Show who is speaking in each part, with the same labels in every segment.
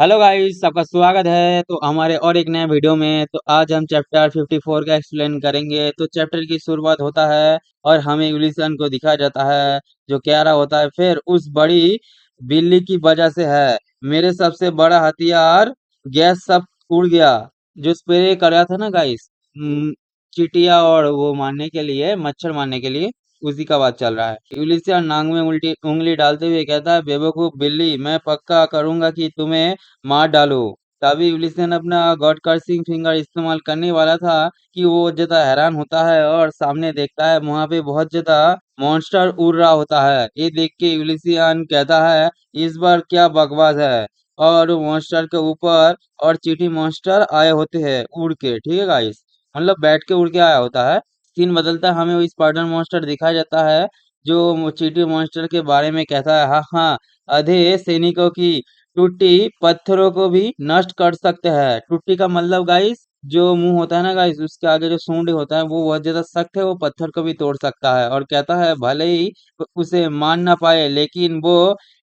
Speaker 1: Hello guys, सबका स्वागत है तो हमारे और एक नए वीडियो में। तो आज हम चैप्टर 54 का एक्सप्लेन करेंगे। तो चैप्टर की शुरुआत होता है और हमें यूलिसन को दिखाया जाता है जो कह रहा होता है, फिर उस बड़ी बिल्ली की वजह से है मेरे सबसे बड़ा हथियार गैस सब उड़ गया। जो स्प्रे कर रहा था ना गाइस, चींटियां और वो मारने के लिए, मच्छर मारने के लिए, उसी का बात चल रहा है। यूलिसियन नाक में उल्टी उंगली डालते हुए कहता है, बेवकूफ बिल्ली, मैं पक्का करूंगा कि तुम्हें मार डालो। तभी यूलिसियन अपना गॉड कर्सिंग फिंगर इस्तेमाल करने वाला था कि वो ज्यादा हैरान होता है और सामने देखता है वहां पे बहुत ज्यादा मॉन्स्टर उड़ रहा होता है। ये देख के यूलिसियन कहता है, इस बार क्या बकवास है। और मॉन्स्टर के ऊपर और चीटी मॉन्स्टर आए होते हैं उड़ के, ठीक है गाइस, मतलब बैठ के उड़ के आया होता है। सीन बदलता है, हमें इस स्पाइडर मॉन्स्टर दिखाया जाता है जो चीटी मॉन्स्टर के बारे में कहता है, हाँ हाँ, आधे सैनिकों की टूटी पत्थरों को भी नष्ट कर सकते हैं। टूटी का मतलब गाइस, जो मुंह होता है ना गाइस, उसके आगे जो सूंड होता है वो बहुत ज्यादा सख्त है, वो पत्थर को भी तोड़ सकता है। और कहता है भले ही उसे मान ना पाए लेकिन वो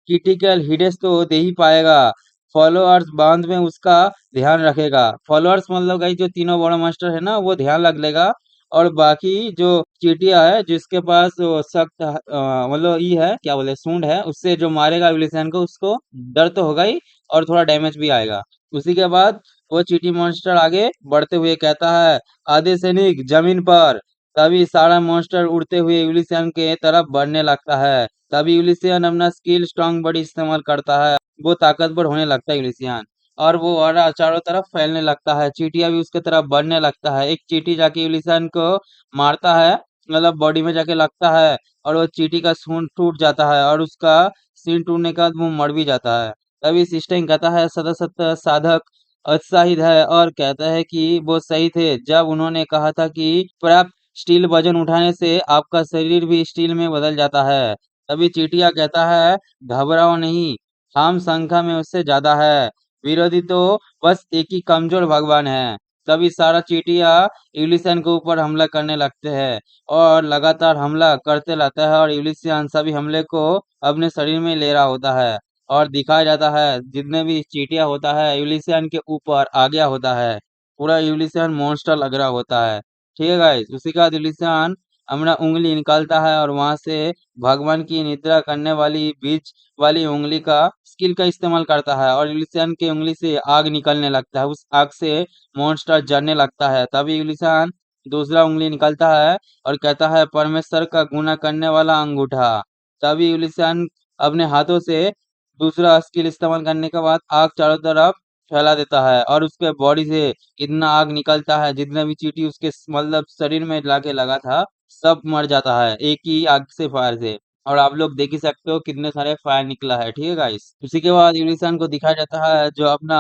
Speaker 1: क्रिटिकल हिडेस तो दे ही पाएगा। फॉलोअर्स बांध में उसका ध्यान रखेगा। फॉलोअर्स मतलब गाइस जो तीनों बड़ा मास्टर है ना, वो ध्यान रख लेगा। और बाकी जो चींटियां है जिसके पास वो सख्त मतलब ये है, क्या बोले, सूंड है, उससे जो मारेगा विलिसन को, उसको डर तो होगा ही और थोड़ा डैमेज भी आएगा। उसी के बाद वो चींटी मॉन्स्टर आगे बढ़ते हुए कहता है, आधे सैनिक जमीन पर। तभी सारा मॉन्स्टर उड़ते हुए यूलिसियन के तरफ बढ़ने लगता है। तभी यूलिसियन अपना स्किल स्ट्रांग बॉडी इस्तेमाल करता है। वो ताकतवर होने लगता है यूलिसियन, और वो और चारों तरफ फैलने लगता है। चींटियां भी उसके तरफ बढ़ने लगता है। एक चींटी जाके यूलिसन को मारता है, मतलब बॉडी में जाके लगता है, और वो चींटी का सूंड टूट जाता है और उसका सीन टूटने के बाद वो मर भी जाता है। तभी सिस्टम कहता है, सदस्य साधक उत्साहित है और कहता है कि वो सही थे जब उन्होंने कहा था कि पर्याप्त स्टील वजन उठाने से आपका शरीर भी स्टील में बदल जाता है। तभी चींटिया कहता है, घबराओ नहीं, हम संख्या में उससे ज्यादा है, विरोधी तो बस एक ही कमजोर भगवान है। तभी सारा चींटिया यूलिसियन के ऊपर हमला करने लगते हैं और लगातार हमला करते रहता है, और यूलिसियन सभी हमले को अपने शरीर में ले रहा होता है। और दिखाया जाता है जितने भी चींटिया होता है यूलिसियन के ऊपर आ गया होता है, पूरा यूलिसियन मॉन्स्टर लग रहा होता है। ठीक है गाइस, उसी के बाद यूलिसियन अपना उंगली निकालता है और वहां से भगवान की निद्रा करने वाली बीच वाली उंगली का स्किल का इस्तेमाल करता है, और यूलिसियन की उंगली से आग निकलने लगता है। उस आग से मॉन्स्टर जलने लगता है। तभी यूलिसियन दूसरा उंगली निकालता है और कहता है, परमेश्वर का गुना करने वाला अंगूठा। तभी यूलिसियन अपने हाथों से दूसरा स्किल इस्तेमाल करने के बाद आग चारों तरफ फैला देता है, और उसके बॉडी से इतना आग निकलता है, जितने भी चींटी उसके मतलब शरीर में लाके लगा था, सब मर जाता है एक ही आग से, फायर से। और आप लोग देख ही सकते हो कितने सारे फायर निकला है, ठीक है गाइस। उसी के बाद यूनिसन को दिखाया जाता है जो अपना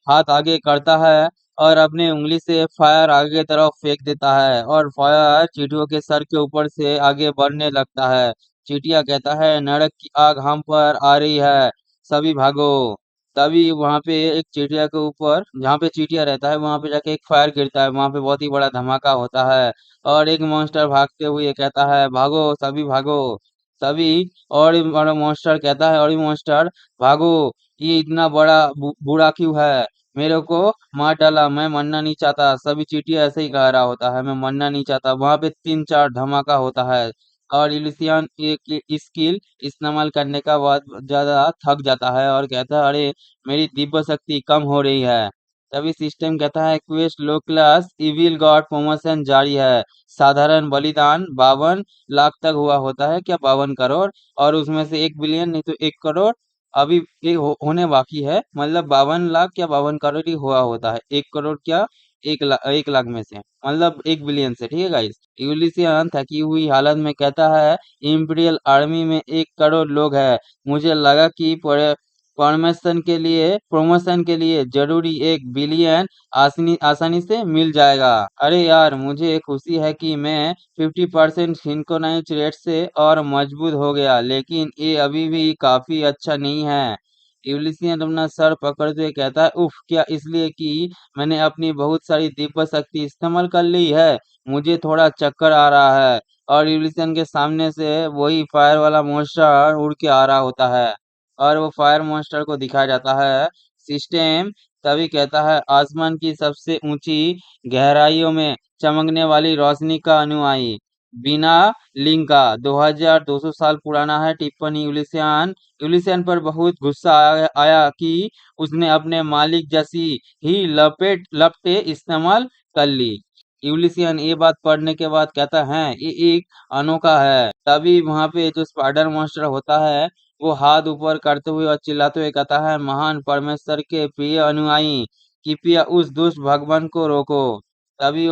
Speaker 1: हाथ आगे करता है और अपने उंगली से फायर आगे की तरफ फेंक देता है, और फायर चींटियों के सर के ऊपर से आगे बढ़ने लगता है। चींटिया कहता है, नरक की आग हम पर आ रही है, सभी भागो। तभी वहां पे एक चींटिया के ऊपर, जहाँ पे चींटिया रहता है वहां पे जाके एक फायर गिरता है, वहां पे बहुत ही बड़ा धमाका होता है। और एक मॉन्स्टर भागते हुए कहता है, भागो सभी भागो। तभी और भी बड़ा मॉन्स्टर कहता है, और भी मॉन्स्टर, भागो, ये इतना बड़ा बूढ़ा क्यों है, मेरे को मार डाला, मैं मरना नहीं चाहता। सभी चींटिया ऐसे ही कह रहा होता है, मैं मरना नहीं चाहता। वहां पे तीन चार धमाका होता है, और इलिसियन एक स्किल इस्तेमाल करने का बाद ज्यादा थक जाता है और कहता है, अरे मेरी दिव्य शक्ति कम हो रही है। तभी सिस्टम कहता है, क्वेस्ट लो क्लास इविल गॉड प्रमोशन जारी है। साधारण बलिदान 52 लाख तक हुआ होता है, क्या 52 करोड़, और उसमें से 1 बिलियन नहीं तो 1 करोड़ अभी होने बाकी है। मतलब 52 लाख या 52 करोड़ ही हुआ होता है, 1 करोड़ क्या, 1 लाख, 1 लाख में से, मतलब 1 बिलियन से, ठीक है गाइस। यूलिसियन थकी हुई हालत में कहता है, इम्पीरियल आर्मी में 1 करोड़ लोग हैं, मुझे लगा कि प्रमोशन के लिए जरूरी 1 बिलियन आसानी आसानी से मिल जाएगा। अरे यार, मुझे खुशी है कि मैं 50% सिंक्रोनाइज रेट से और मजबूत हो गया, लेकिन ये अभी भी काफी अच्छा नहीं है। यूलिसियन अपना सर पकड़ते हुए कहता है, उफ, क्या इसलिए कि मैंने अपनी बहुत सारी दिव्य शक्ति इस्तेमाल कर ली है, मुझे थोड़ा चक्कर आ रहा है। और यूलिसियन के सामने से वही फायर वाला मॉन्स्टर उड़ के आ रहा होता है, और वो फायर मॉन्स्टर को दिखाया जाता है। सिस्टम तभी कहता है आसमान की सबसे ऊंची गहराइयों में चमकने वाली रोशनी का अनुयायी बिना लिंक का 2200 साल पुराना है। टिप्पणी यूलिसियन पर बहुत गुस्सा आया कि उसने अपने मालिक जैसी ही लपटे इस्तेमाल कर ली। यूलिसियन ये बात पढ़ने के बाद कहता है ये एक अनोखा है। तभी वहां पे जो स्पाइडर मॉन्स्टर होता है वो हाथ ऊपर करते हुए और चिल्लाते हुए कहता है महान परमेश्वर के प्रिय अनुयायी कृपया उस दुष्ट भगवान को रोको। तभी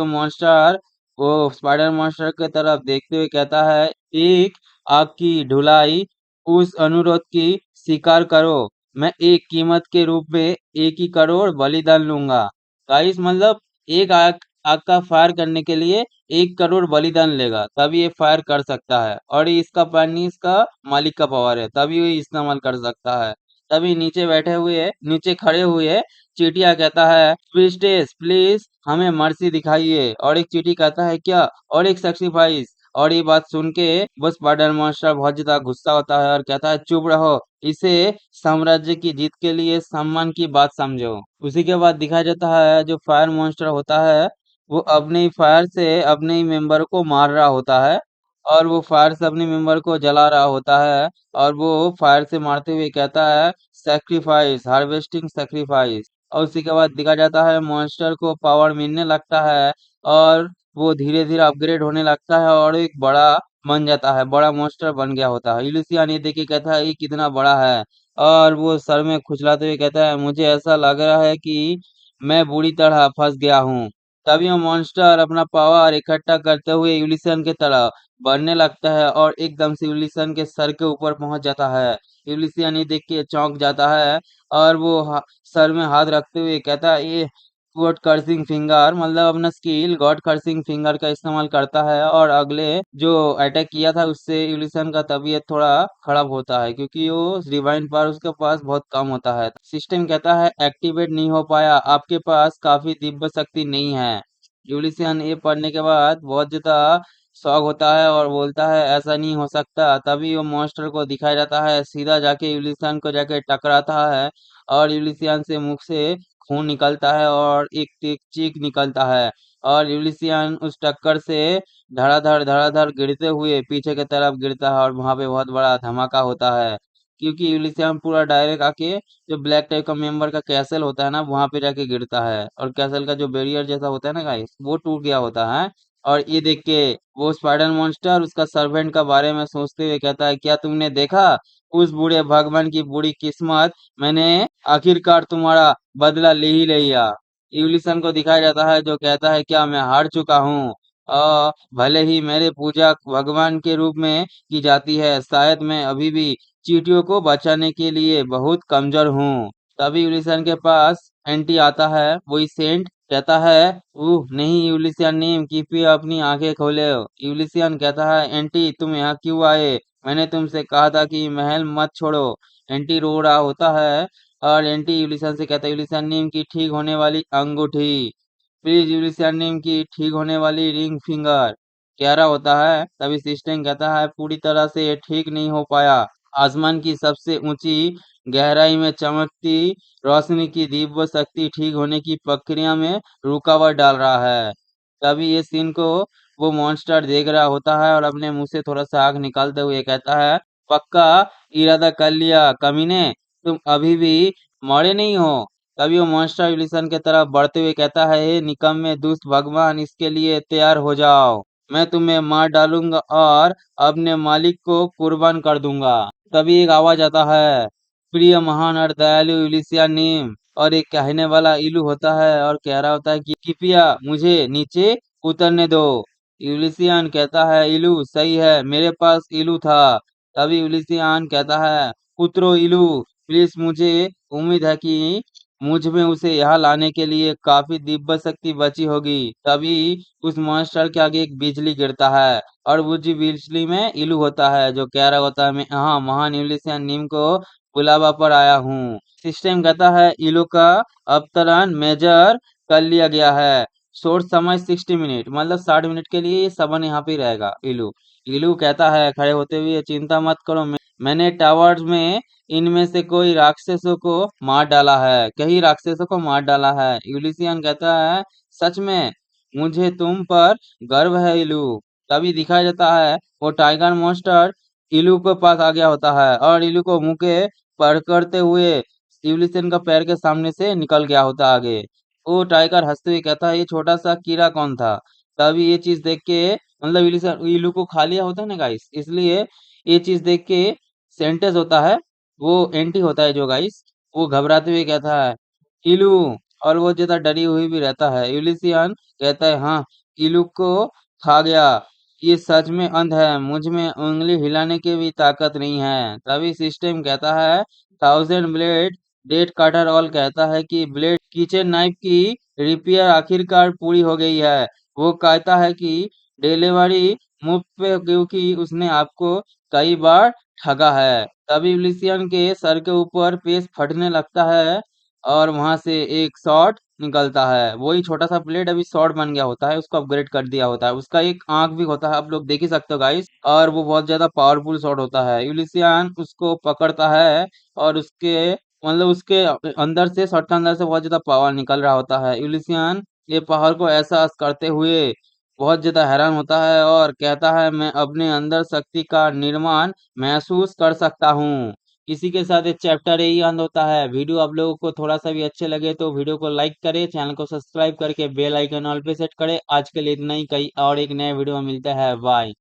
Speaker 1: वो स्पाइडर मॉन्स्टर की तरफ देखते हुए कहता है एक आग की ढुलाई उस अनुरोध की स्वीकार करो। मैं एक कीमत के रूप में 1 ही करोड़ बलिदान लूंगा। गाइस मतलब एक आग आग का फायर करने के लिए 1 करोड़ बलिदान लेगा तभी ये फायर कर सकता है और ये इसका पानी इसका मालिक का पावर है तभी ये इस्तेमाल कर सकता है। तभी नीचे खड़े हुए चींटियां कहता है प्रीस्टेस प्लीज हमें मर्सी दिखाइए और एक चींटी कहता है क्या और एक सैक्रिफाइस। और ये बात सुन के बस स्पाइडर मास्टर बहुत ज्यादा गुस्सा होता है और कहता है चुप रहो इसे साम्राज्य की जीत के लिए सम्मान की बात समझो। उसी के बाद दिखाया जाता है जो फायर मॉन्स्टर होता है वो अपने ही फायर से अपने ही मेंबर को मार रहा होता है और वो फायर से अपने मेंबर को जला रहा होता है और वो फायर से मारते हुए कहता है सैक्रिफाइस हार्वेस्टिंग सैक्रिफाइस। और उसी के बाद दिखा जाता है मॉन्स्टर को पावर मिलने लगता है और वो धीरे धीरे अपग्रेड होने लगता है और एक बड़ा बन जाता है बड़ा मॉन्स्टर बन गया होता है। यूलिसियन ये देख के कहता है ये कितना बड़ा है और वो सर में खुजलाते हुए कहता है मुझे ऐसा लग रहा है कि मैं बुरी तरह फंस गया हूँ। तभी वो मॉन्स्टर अपना पावर इकट्ठा करते हुए यूलिसन की तरफ बढ़ने लगता है और एकदम से यूलिसन के सर के ऊपर पहुंच जाता है। यूलिसियन ये देख के चौंक जाता है और वो सर में हाथ रखते हुए कहता है ये गॉड कर्सिंग फिंगर मतलब अपना स्किल गॉड कर्सिंग फिंगर का इस्तेमाल करता है और अगले जो अटैक किया था उससे यूलिसन का तबीयत थोड़ा खराब होता है क्योंकि वो रिवाइंड पावर उसके पास बहुत कम होता है। सिस्टम कहता है एक्टिवेट नहीं हो पाया आपके पास काफी दिव्य शक्ति नहीं है। यूलिसियन ये पढ़ने के बाद बहुत ज्यादा शौक होता है और बोलता है ऐसा नहीं हो सकता। तभी वो मॉन्स्टर को दिखाया जाता है सीधा जाके यूलिसियन को जाके टकराता है और यूलिसियन से मुख से खून निकलता है और एक चीख निकलता है और यूलिसियन उस टक्कर से धड़ाधड़ गिरते हुए पीछे की तरफ गिरता है और वहां पे बहुत बड़ा धमाका होता है क्योंकि यूलिसियन पूरा डायरेक्ट आके जो ब्लैक टाइप का मेंबर का कैसल होता है ना वहां पे जाके गिरता है और कैसल का जो बैरियर जैसा होता है ना गाइस वो टूट गया होता है। और ये देख के वो स्पाइडर मॉन्स्टर उसका सर्वेंट का बारे में सोचते हुए कहता है क्या तुमने देखा उस बूढ़े भगवान की बुरी किस्मत मैंने आखिरकार तुम्हारा बदला ले ही लिया। यूलिसन को दिखाया जाता है जो कहता है क्या मैं हार चुका हूँ भले ही मेरे पूजा भगवान के रूप में की जाती है शायद मैं अभी भी चींटियों को बचाने के लिए बहुत कमजोर हूँ। तभी यूलिसन के पास एंटी आता है वही सेंट कहता है नहीं यूलिसियन नीम कृपया अपनी आंखें खोले। यूलिसियन कहता है एंटी तुम यहाँ क्यों आए मैंने तुमसे कहा था कि महल मत छोड़ो। एंटी रो रहा होता है और एंटी यूलिसन से कहता है यूलिसन नीम की ठीक होने वाली अंगूठी प्लीज यूलिसियन नीम की ठीक होने वाली रिंग फिंगर कह रहा होता है। तभी सिस्टम कहता है पूरी तरह से ये ठीक नहीं हो पाया आसमान की सबसे ऊंची गहराई में चमकती रोशनी की दिव्य शक्ति ठीक होने की प्रक्रिया में रुकावट डाल रहा है। तभी ये सीन को वो मॉन्स्टर देख रहा होता है और अपने मुंह से थोड़ा सा आग निकालते हुए कहता है पक्का इरादा कर लिया कमीने तुम अभी भी मरे नहीं हो। तभी वो मॉन्स्टर यूलिसन के तरफ बढ़ते हुए कहता है हे निकम्मे दुष्ट भगवान इसके लिए तैयार हो जाओ मैं तुम्हें मार डालूंगा और अपने मालिक को कुर्बान कर दूंगा। तभी एक आवाज आता है प्रिय महान और दयालु यूलिसिया नीम और एक कहने वाला इलू होता है और कह रहा होता है कि कृपया मुझे नीचे उतरने दो। यूलिसियन कहता है इलू सही है मेरे पास इलू था। तभी यूलिसियन कहता है उतरो इलू प्लीज मुझे उम्मीद है कि मुझ में उसे यहाँ लाने के लिए काफी दिव्य शक्ति बची होगी। तभी उस मॉन्स्टर के आगे एक बिजली गिरता है और वो जी बिजली में इलू होता है जो कह रहा होता है मैं हाँ महान यूलिसियन नीम को बुलावा पर आया हूँ। सिस्टम कहता है इलू का अवतरण मेजर कर लिया गया है शोर समय 60 मिनट मतलब 60 मिनट के लिए ये सबन यहाँ पे ही रहेगा। इलू इलू कहता है खड़े होते हुए चिंता मत करो मैंने टावर्स में इनमें से कोई राक्षसों को मार डाला है, कई राक्षसों को मार डाला है। यूलिसियन कहता है, सच में मुझे तुम पर गर्व है इलू। तभी दिखाया जाता है वो टाइगर मॉन्स्टर इलू के पास आ गया होता है और इलू को मुंह के पकड़ते हुए यूलिसियन का पैर के सामने से निकल गया होता आगे। वो टाइगर हंसते हुए कहता है, ये छोटा सा कीड़ा कौन था। तभी ये चीज देख के मतलब इलू को खा लिया होता है ना गाइस, इसलिए ये चीज देख के सेंटेंस होता है, वो एंटी होता है जो गाइस, वो घबराते हुए कहता है इलू, और वो ज्यादा डरी हुई भी रहता है। यूलिसियन कहता है, हाँ इलू को खा गया, ये सच में अंध है, मुझ में उंगली हिलाने की भी ताकत नहीं है। तभी सिस्टम कहता है, थाउजेंड ब्लेड डेट कटर ऑल कहता है कि ब्लेड किचन नाइफ की रिपेयर आखिरकार पूरी हो गई है। वो कहता है कि डिलीवरी मुफ्त पे, क्योंकि उसने आपको कई बार ठगा है। तभी यूलिसियन के सर के ऊपर पेस्ट फटने लगता है और वहां से एक शॉट निकलता है। वही छोटा सा प्लेट अभी शॉट बन गया होता है, उसको अपग्रेड कर दिया होता है। उसका एक आंख भी होता है, आप लोग देख ही सकते हो गाइस, और वो बहुत ज्यादा पावरफुल शॉट होता है। यूलिसियन उसको पकड़ता है और उसके मतलब उसके अंदर से, शॉट के अंदर से बहुत ज्यादा पावर निकल रहा होता है। यूलिसियन ये पावर को एहसास करते हुए बहुत ज्यादा हैरान होता है और कहता है, मैं अपने अंदर शक्ति का निर्माण महसूस कर सकता हूँ। इसी के साथ ये चैप्टर यही अंत होता है। वीडियो आप लोगों को थोड़ा सा भी अच्छे लगे तो वीडियो को लाइक करें, चैनल को सब्सक्राइब करके बेल आइकन ऑल पे सेट करें। आज के लिए इतना ही, कई और एक नए वीडियो में मिलता है। बाय।